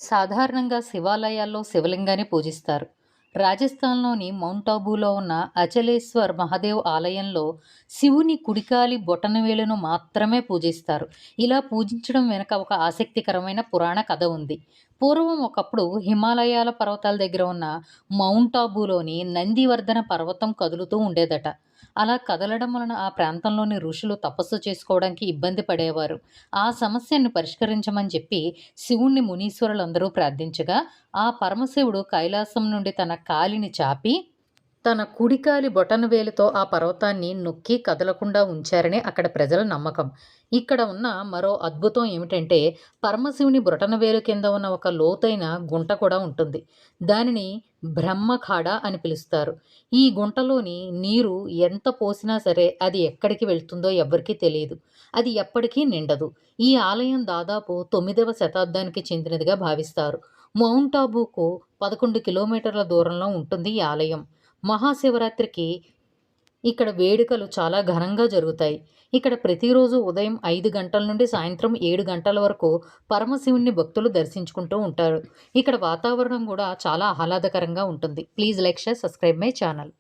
సాధారణంగా శివాలయాల్లో శివలింగాన్ని పూజిస్తారు. రాజస్థాన్‌లోని మౌంట్ ఆబూలో ఉన్న అచలేశ్వర్ మహాదేవ్ ఆలయంలో శివుని కుడికాలి బొటనవేలును మాత్రమే పూజిస్తారు. ఇలా పూజించడం వెనుక ఒక ఆసక్తికరమైన పురాణ కథ ఉంది. పూర్వం ఒకప్పుడు హిమాలయాల పర్వతాల దగ్గర ఉన్న మౌంట్ ఆబూలోని నందివర్ధన పర్వతం కదులుతూ ఉండేదట. అలా కదలడం వలన ఆ ప్రాంతంలోని ఋషులు తపస్సు చేసుకోవడానికి ఇబ్బంది పడేవారు. ఆ సమస్యను పరిష్కరించమని చెప్పి శివుణ్ణి మునీశ్వరులందరూ ప్రార్థించగా, ఆ పరమశివుడు కైలాసం నుండి తన కాలిని చాపి తన కుడికాలి బొటనవేలుతో ఆ పర్వతాన్ని నొక్కి కదలకుండా ఉంచారని అక్కడ ప్రజల నమ్మకం. ఇక్కడ ఉన్న మరో అద్భుతం ఏమిటంటే, పరమశివుని బొటనవేలు కింద ఉన్న ఒక లోతైన గుంట కూడా ఉంటుంది. దానిని బ్రహ్మఖాడ అని పిలుస్తారు. ఈ గుంటలోని నీరు ఎంత పోసినా సరే అది ఎక్కడికి వెళ్తుందో ఎవ్వరికీ తెలియదు. అది ఎప్పటికీ నిండదు. ఈ ఆలయం దాదాపు 9వ శతాబ్దానికి చెందినదిగా భావిస్తారు. మౌంట్ ఆబూకు 11 కిలోమీటర్ల దూరంలో ఉంటుంది ఈ ఆలయం. మహాశివరాత్రికి ఇక్కడ వేడుకలు చాలా ఘనంగా జరుగుతాయి. ఇక్కడ ప్రతిరోజు ఉదయం 5 గంటల నుండి సాయంత్రం 7 గంటల వరకు పరమశివుని భక్తులు దర్శించుకుంటూ ఉంటారు. ఇక్కడ వాతావరణం కూడా చాలా ఆహ్లాదకరంగా ఉంటుంది. Please like, share, subscribe my channel.